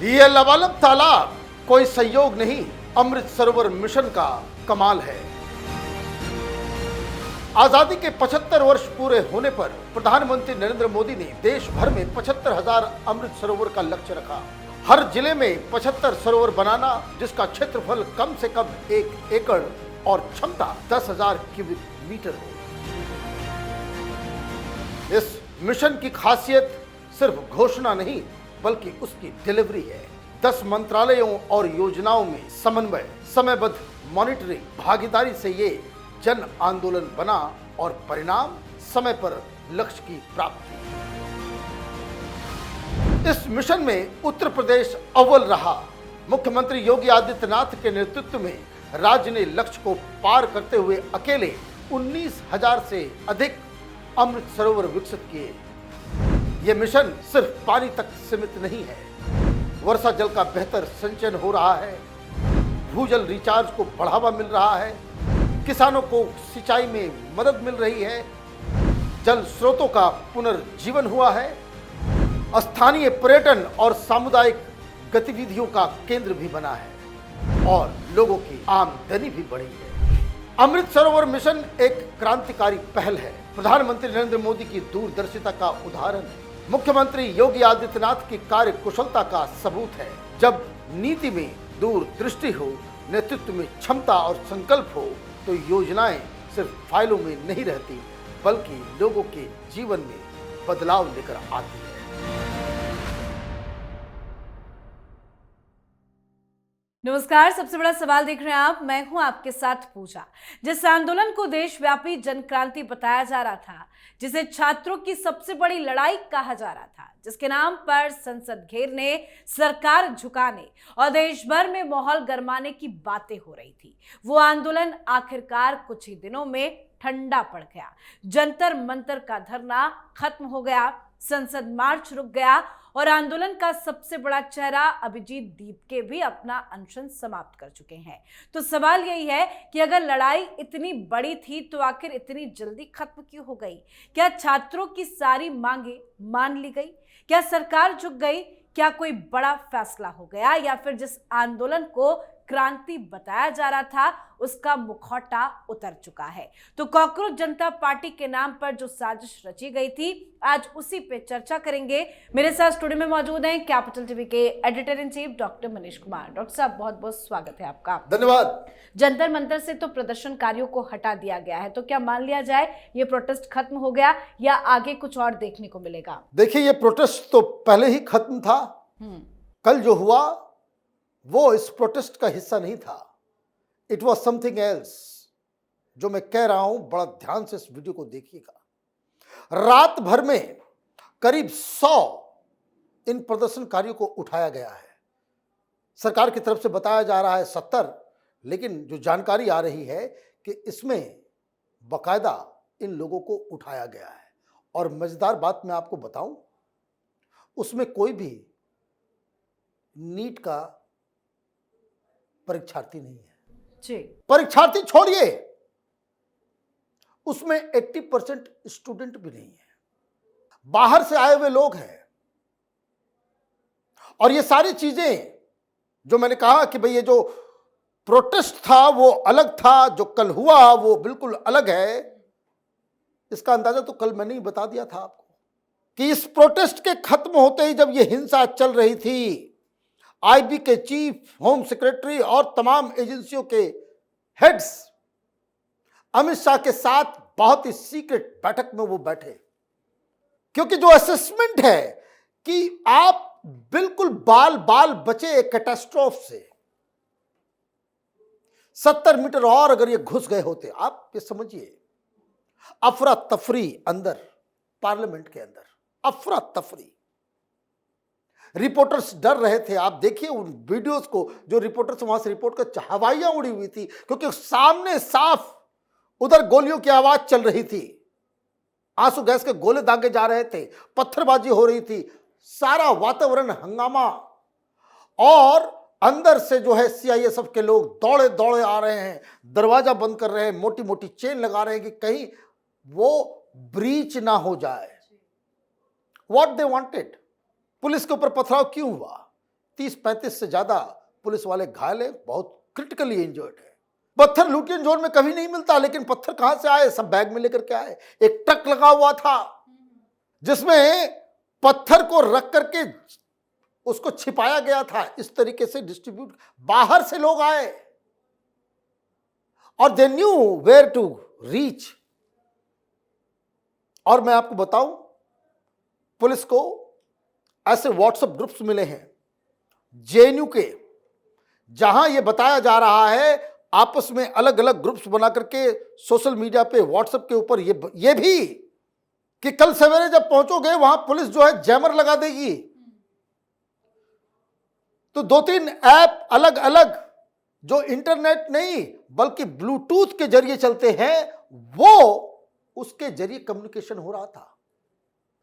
ये लबालब तालाब कोई संयोग नहीं, अमृत सरोवर मिशन का कमाल है। आजादी के 75 वर्ष पूरे होने पर प्रधानमंत्री नरेंद्र मोदी ने देश भर में 75,000 अमृत सरोवर का लक्ष्य रखा। हर जिले में 75 सरोवर बनाना, जिसका क्षेत्रफल कम से कम 1 एकड़ और क्षमता 10,000 क्यूबिक मीटर हो। इस मिशन की खासियत सिर्फ घोषणा नहीं बल्कि उसकी डिलीवरी है। 10 मंत्रालयों और योजनाओं में समन्वय, समयबद्ध मॉनिटरिंग, भागीदारी से ये जन आंदोलन बना और परिणाम समय पर लक्ष्य की प्राप्ति। इस मिशन में उत्तर प्रदेश अव्वल रहा। मुख्यमंत्री योगी आदित्यनाथ के नेतृत्व में राज्य ने लक्ष्य को पार करते हुए अकेले 19,000 से अधिक अमृत सरोवर विकसित किए। यह मिशन सिर्फ पानी तक सीमित नहीं है, वर्षा जल का बेहतर संचयन हो रहा है, भूजल रिचार्ज को बढ़ावा मिल रहा है, किसानों को सिंचाई में मदद मिल रही है, जल स्रोतों का पुनर्जीवन हुआ है, स्थानीय पर्यटन और सामुदायिक गतिविधियों का केंद्र भी बना है और लोगों की आमदनी भी बढ़ी है। अमृत सरोवर मिशन एक क्रांतिकारी पहल है, प्रधानमंत्री नरेंद्र मोदी की दूरदर्शिता का उदाहरण है, मुख्यमंत्री योगी आदित्यनाथ की कार्य कुशलता का सबूत है। जब नीति में दूरदृष्टि हो, नेतृत्व में क्षमता और संकल्प हो, तो योजनाएं सिर्फ फाइलों में नहीं रहती बल्कि लोगों के जीवन में बदलाव लेकर आती है। नमस्कार, सबसे बड़ा सवाल देख रहे हैं आप। मैं हूं आपके साथ पूजा। जिस आंदोलन को देशव्यापी जन क्रांति बताया जा रहा था, जिसे छात्रों की सबसे बड़ी लड़ाई कहा जा रहा था, जिसके नाम पर संसद घेरने, सरकार झुकाने और देश भर में माहौल गरमाने की बातें हो रही थी, वो आंदोलन आखिरकार कुछ ही दिनों में ठंडा पड़ गया। जंतर मंतर का धरना खत्म हो गया, संसद मार्च रुक गया और आंदोलन का सबसे बड़ा चेहरा अभिजीत दीपके भी अपना अनशन समाप्त कर चुके हैं। तो सवाल यही है कि अगर लड़ाई इतनी बड़ी थी तो आखिर इतनी जल्दी खत्म क्यों हो गई? क्या छात्रों की सारी मांगे मान ली गई? क्या सरकार झुक गई? क्या कोई बड़ा फैसला हो गया, या फिर जिस आंदोलन को क्रांति बताया जा रहा था उसका मुखौटा उतर चुका है? तो कॉकरोच जनता पार्टी के नाम पर जो साजिश रची गई थी, आज उसी पे चर्चा करेंगे। मेरे साथ स्टूडियो में मौजूद हैं कैपिटल टीवी के editor in chief doctor Manish Kumar. Doctor साहब, बहुत बहुत स्वागत है आपका। धन्यवाद। जंतर मंतर से तो प्रदर्शनकारियों को हटा दिया गया है, तो क्या मान लिया जाए ये प्रोटेस्ट खत्म हो गया या आगे कुछ और देखने को मिलेगा? देखिए, ये प्रोटेस्ट तो पहले ही खत्म था। कल जो हुआ वो इस प्रोटेस्ट का हिस्सा नहीं था। It was something else. जो मैं कह रहा हूं, बड़ा ध्यान से इस वीडियो को देखिएगा। रात भर में करीब 100 इन प्रदर्शनकारियों को उठाया गया है। सरकार की तरफ से बताया जा रहा है 70, लेकिन जो जानकारी आ रही है कि इसमें बाकायदा इन लोगों को उठाया गया है। और मजेदार बात मैं आपको बताऊं, उसमें कोई भी नीट का परीक्षार्थी नहीं है जी। परीक्षार्थी छोड़िए, उसमें 80% स्टूडेंट भी नहीं है, बाहर से आए हुए लोग हैं। और ये सारी चीजें जो मैंने कहा कि भाई ये जो प्रोटेस्ट था वो अलग था, जो कल हुआ वो बिल्कुल अलग है, इसका अंदाजा तो कल मैंने ही बता दिया था आपको कि इस प्रोटेस्ट के खत्म होते ही जब ये हिंसा चल रही थी, आईबी के चीफ, होम सेक्रेटरी और तमाम एजेंसियों के हेड्स अमित शाह के साथ बहुत ही सीक्रेट बैठक में वो बैठे, क्योंकि जो असेसमेंट है कि आप बिल्कुल बाल बाल बचे एक कैटास्ट्रोफ से। 70 मीटर और अगर ये घुस गए होते, आप ये समझिए, अफरा तफरी अंदर पार्लियामेंट के अंदर, अफरा तफरी। रिपोर्टर्स डर रहे थे। आप देखिए उन वीडियोस को, जो रिपोर्टर्स वहां से रिपोर्ट कर, हवाइयां उड़ी हुई थी, क्योंकि सामने साफ उधर गोलियों की आवाज चल रही थी, आंसू गैस के गोले दागे जा रहे थे, पत्थरबाजी हो रही थी, सारा वातावरण हंगामा। और अंदर से जो है सीआईएसएफ के लोग दौड़े दौड़े आ रहे हैं, दरवाजा बंद कर रहे हैं, मोटी मोटी चेन लगा रहे हैं कि कहीं वो ब्रीच ना हो जाए। What they wanted. पुलिस के ऊपर पथराव क्यों हुआ? 30-35 से ज्यादा पुलिस वाले घायल हैं, बहुत क्रिटिकली इंजर्ड है। पत्थर लुटियन जोन में कभी नहीं मिलता, लेकिन पत्थर कहां से आए? सब बैग में लेकर के आए। एक ट्रक लगा हुआ था जिसमें पत्थर को रख करके उसको छिपाया गया था, इस तरीके से डिस्ट्रीब्यूट। बाहर से लोग आए और they knew where to reach. और मैं आपको बताऊं, पुलिस को ऐसे व्हाट्सएप ग्रुप्स मिले हैं जेएनयू के, जहां यह बताया जा रहा है आपस में अलग अलग ग्रुप्स बना करके सोशल मीडिया पे, व्हाट्सएप के ऊपर ये भी कि कल सवेरे जब पहुंचोगे वहां पुलिस जो है जैमर लगा देगी। तो 2-3 ऐप अलग अलग जो इंटरनेट नहीं बल्कि ब्लूटूथ के जरिए चलते हैं, वो उसके जरिए कम्युनिकेशन हो रहा था।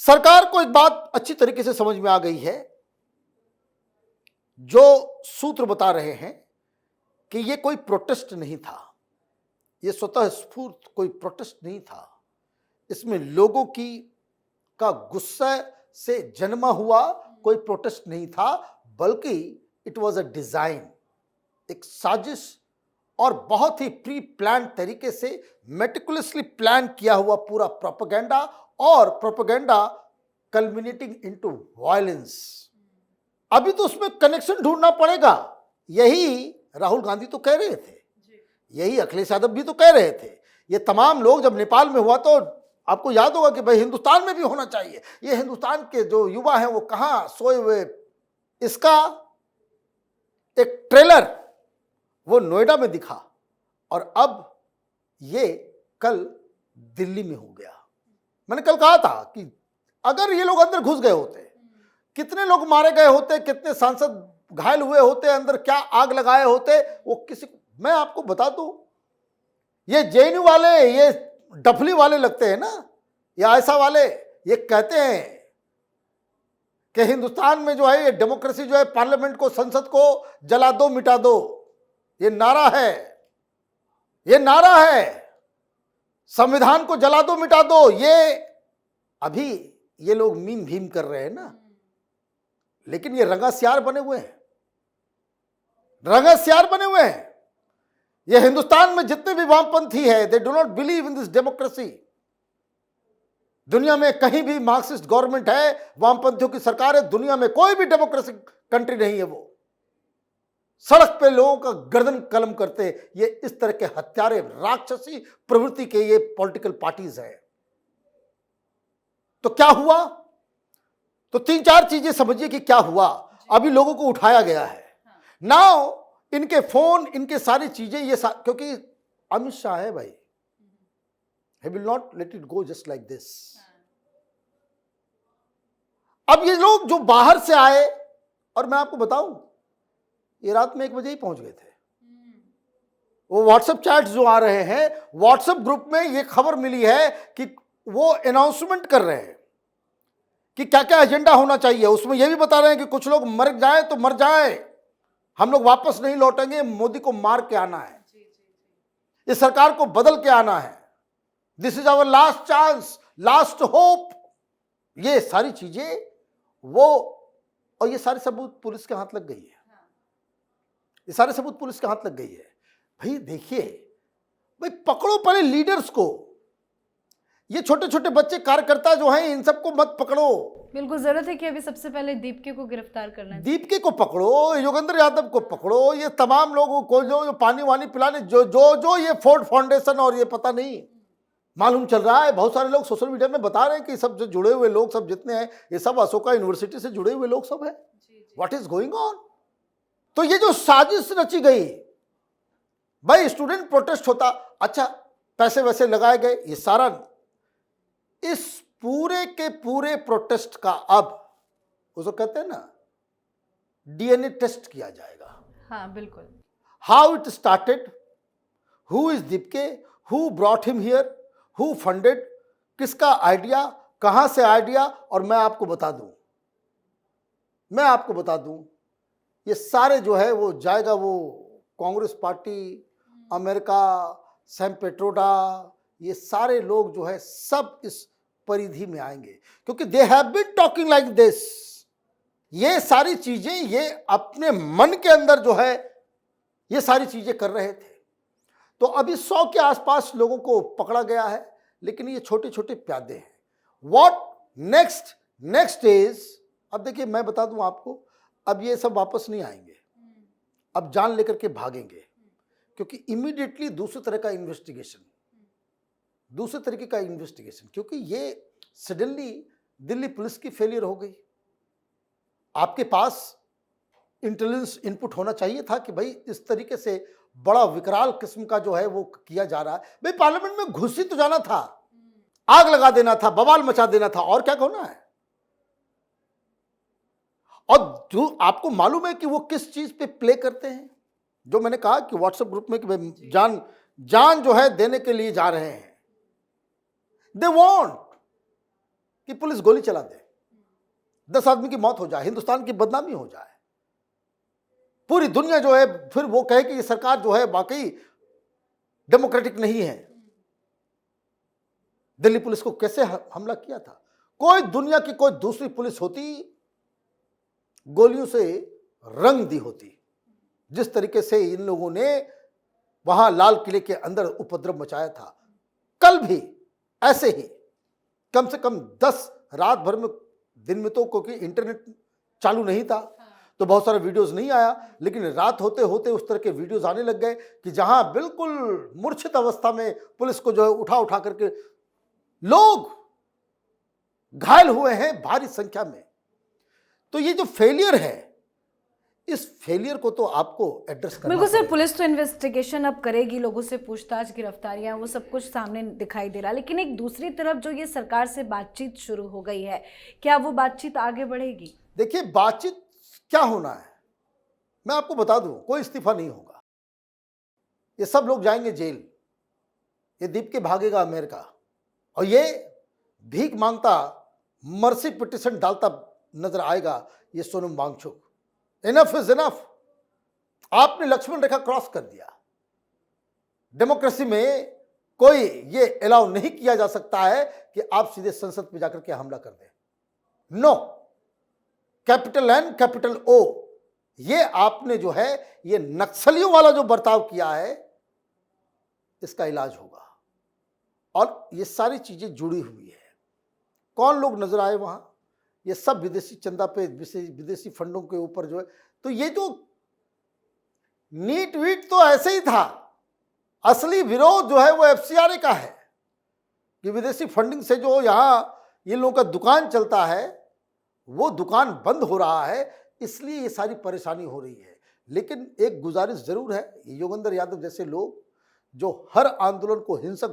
सरकार को एक बात अच्छी तरीके से समझ में आ गई है, जो सूत्र बता रहे हैं कि यह कोई प्रोटेस्ट नहीं था, यह स्वतः स्फूर्त कोई प्रोटेस्ट नहीं था। इसमें लोगों का गुस्सा से जन्मा हुआ कोई प्रोटेस्ट नहीं था, बल्कि इट वॉज अ डिजाइन, एक साजिश और बहुत ही प्री प्लान तरीके से मेटिकुलसली प्लान किया हुआ पूरा प्रोपेगेंडा, और प्रोपेगेंडा कल्मिनेटिंग इनटू वायलेंस। अभी तो उसमें कनेक्शन ढूंढना पड़ेगा। यही राहुल गांधी तो कह रहे थे, यही अखिलेश यादव भी तो कह रहे थे। ये तमाम लोग जब नेपाल में हुआ तो आपको याद होगा कि भाई हिंदुस्तान में भी होना चाहिए। ये हिंदुस्तान के जो युवा हैं वो कहां सोए हुए। इसका एक ट्रेलर वो नोएडा में दिखा और अब ये कल दिल्ली में हो गया। मैंने कल कहा था कि अगर ये लोग अंदर घुस गए होते, कितने लोग मारे गए होते, कितने सांसद घायल हुए होते, अंदर क्या आग लगाए होते, वो किसी। मैं आपको बता दूं, ये जेएनयू वाले, ये डफली वाले लगते हैं ना, या ऐसा वाले, ये कहते हैं कि हिंदुस्तान में जो है ये डेमोक्रेसी जो है, पार्लियामेंट को, संसद को जला दो, मिटा दो। ये नारा है, ये नारा है, संविधान को जला दो, मिटा दो। ये अभी ये लोग मीम भीम कर रहे हैं ना, लेकिन ये रंगासियार बने हुए हैं, रंगासियार बने हुए हैं। ये हिंदुस्तान में जितने भी वामपंथी है, they do not believe in this democracy. दुनिया में कहीं भी मार्क्सिस्ट गवर्नमेंट है, वामपंथियों की सरकार है, दुनिया में कोई भी डेमोक्रेटिक कंट्री नहीं है। वो सड़क पे लोगों का गर्दन कलम करते, ये इस तरह के हत्यारे, राक्षसी प्रवृत्ति के ये पॉलिटिकल पार्टीज है। तो क्या हुआ? तो 3-4 चीजें समझिए कि क्या हुआ। अभी लोगों को उठाया गया है। नाउ इनके फोन, इनके सारी चीजें, क्योंकि अमित शाह है भाई, he will not let it go just like this। अब ये लोग जो बाहर से आए, और मैं आपको बताऊं, ये रात में 1 बजे ही पहुंच गए थे। वो व्हाट्सएप चैट्स जो आ रहे हैं, व्हाट्सएप ग्रुप में ये खबर मिली है कि वो अनाउंसमेंट कर रहे हैं कि क्या क्या एजेंडा होना चाहिए। उसमें ये भी बता रहे हैं कि कुछ लोग मर जाए तो मर जाए, हम लोग वापस नहीं लौटेंगे, मोदी को मार के आना है, इस सरकार को बदल के आना है, this is our last chance, last hope. ये सारी चीजें वो, और ये सारे सबूत पुलिस के हाथ लग गई है, ये सारे सबूत पुलिस के हाथ लग गई है। भाई देखिए, भाई पकड़ो पहले लीडर्स को। ये छोटे छोटे बच्चे कार्यकर्ता जो हैं, इन सबको मत पकड़ो। बिल्कुल जरूरत है कि अभी सबसे पहले दीपके को गिरफ्तार करना है। दीपके को पकड़ो, योगेंद्र यादव को पकड़ो, ये तमाम लोगों को जो पानी वानी पिलाने, जो ये फोर्ड फाउंडेशन और ये पता नहीं मालूम चल रहा है। बहुत सारे लोग सोशल मीडिया में बता रहे हैं कि सब जो जुड़े हुए लोग सब जितने हैं, ये सब अशोका यूनिवर्सिटी से जुड़े हुए लोग सब है। What is going on? तो ये जो साजिश रची गई, भाई स्टूडेंट प्रोटेस्ट होता, अच्छा पैसे वैसे लगाए गए, ये सारा, इस पूरे के पूरे प्रोटेस्ट का अब उसको कहते हैं ना, डीएनए टेस्ट किया जाएगा। हाँ बिल्कुल। How it started, who is Dipke, who brought him here, who funded, किसका आइडिया, कहां से आइडिया। और मैं आपको बता दूं, ये सारे जो है वो जाएगा, वो Congress party, America, Sam Pitroda, ये सारे लोग जो है सब इस परिधि में आएंगे, क्योंकि they have been talking like this. ये सारी चीजें ये अपने मन के अंदर जो है ये सारी चीजें कर रहे थे। तो अभी 100 के आसपास लोगों को पकड़ा गया है, लेकिन ये छोटे छोटे प्यादे हैं। व्हाट नेक्स्ट इज, अब देखिए मैं बता दूं आपको, अब ये सब वापस नहीं आएंगे, अब जान लेकर के भागेंगे, क्योंकि इमीडिएटली दूसरे तरीके का इन्वेस्टिगेशन, क्योंकि ये सडनली दिल्ली पुलिस की फेलियर हो गई। आपके पास इंटेलिजेंस इनपुट होना चाहिए था कि भाई इस तरीके से बड़ा विकराल किस्म का जो है वो किया जा रहा है। भाई पार्लियामेंट में घुस ही तो जाना था, आग लगा देना था, बवाल मचा देना था, और क्या होना है। और जो आपको मालूम है कि वो किस चीज पे प्ले करते हैं, जो मैंने कहा कि व्हाट्सएप ग्रुप में कि जान जो है देने के लिए जा रहे हैं। दे वांट कि पुलिस गोली चला दे, 10 आदमी की मौत हो जाए, हिंदुस्तान की बदनामी हो जाए, पूरी दुनिया जो है फिर वो कहे कि ये सरकार जो है वाकई डेमोक्रेटिक नहीं है। दिल्ली पुलिस को कैसे हमला किया था, कोई दुनिया की कोई दूसरी पुलिस होती गोलियों से रंग दी होती। जिस तरीके से इन लोगों ने वहां लाल किले के अंदर उपद्रव मचाया था, कल भी ऐसे ही कम से कम 10 रात भर में, दिन में तो क्योंकि इंटरनेट चालू नहीं था तो बहुत सारे वीडियोस नहीं आया, लेकिन रात होते होते उस तरह के वीडियोस आने लग गए कि जहां बिल्कुल मूर्छित अवस्था में पुलिस को जो है उठा करके लोग घायल हुए हैं भारी संख्या में। तो ये जो फेलियर है, इस फेलियर को तो आपको एड्रेस करना बिल्कुल सर। पुलिस तो इन्वेस्टिगेशन अब करेगी, लोगों से पूछताछ, गिरफ्तारियां, वो सब कुछ सामने दिखाई दे रहा है, लेकिन एक दूसरी तरफ जो ये सरकार से बातचीत शुरू हो गई है, क्या वो बातचीत आगे बढ़ेगी? देखिए बातचीत क्या होना है मैं आपको बता दूं, कोई इस्तीफा नहीं होगा। ये सब लोग जाएंगे जेल, ये दीप के भागेगा अमेरिका, और ये भीख मांगता, मर्सी पिटिशन डालता नजर आएगा ये Sonam Wangchuk. Enough is enough, आपने लक्ष्मण रेखा क्रॉस कर दिया। डेमोक्रेसी में कोई ये अलाउ नहीं किया जा सकता है कि आप सीधे संसद में जाकर के हमला कर दें। No, capital N capital O, ये आपने जो है ये नक्सलियों वाला जो बर्ताव किया है, इसका इलाज होगा। और ये सारी चीजें जुड़ी हुई है। कौन लोग नजर आए वहां, ये सब विदेशी चंदा पे, विदेशी फंडों के ऊपर जो है। तो ये जो नीट वीट तो ऐसे ही था, असली विरोध जो है वो FCRA का है कि विदेशी फंडिंग से जो यहां ये लोगों का दुकान चलता है वो दुकान बंद हो रहा है, इसलिए ये सारी परेशानी हो रही है। लेकिन एक गुजारिश जरूर है, योगेंद्र यादव जैसे लोग जो हर आंदोलन को हिंसक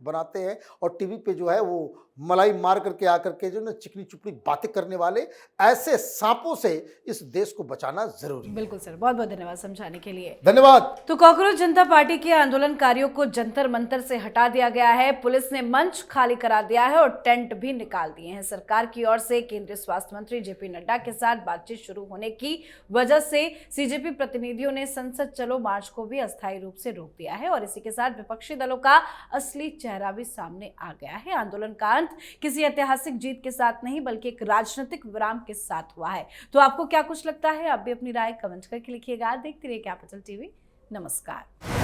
बनाते हैं और टीवी पे जो है वो मलाई मार करके आकर के जो ना चिकनी चुपड़ी बातें करने वाले, ऐसे सांपों से इस देश को बचाना जरूरी है। बिल्कुल सर, बहुत बहुत धन्यवाद समझाने के लिए। धन्यवाद। तो कॉकरोच जनता पार्टी के आंदोलनकारियों को जंतर मंतर से हटा दिया गया है, पुलिस ने मंच खाली करा दिया है और टेंट भी निकाल दिए हैं। सरकार की ओर से केंद्रीय स्वास्थ्य मंत्री JP नड्डा के साथ बातचीत शुरू होने की वजह से CJP प्रतिनिधियों ने संसद चलो मार्च को भी अस्थायी रूप से रोक दिया है और इसी के साथ विपक्षी दलों का असली चेहरा भी सामने आ गया है। आंदोलन का अंत किसी ऐतिहासिक जीत के साथ नहीं बल्कि एक राजनीतिक विराम के साथ हुआ है। तो आपको क्या कुछ लगता है, आप भी अपनी राय कमेंट करके लिखिएगा। देखते रहिए कैपिटल TV। नमस्कार।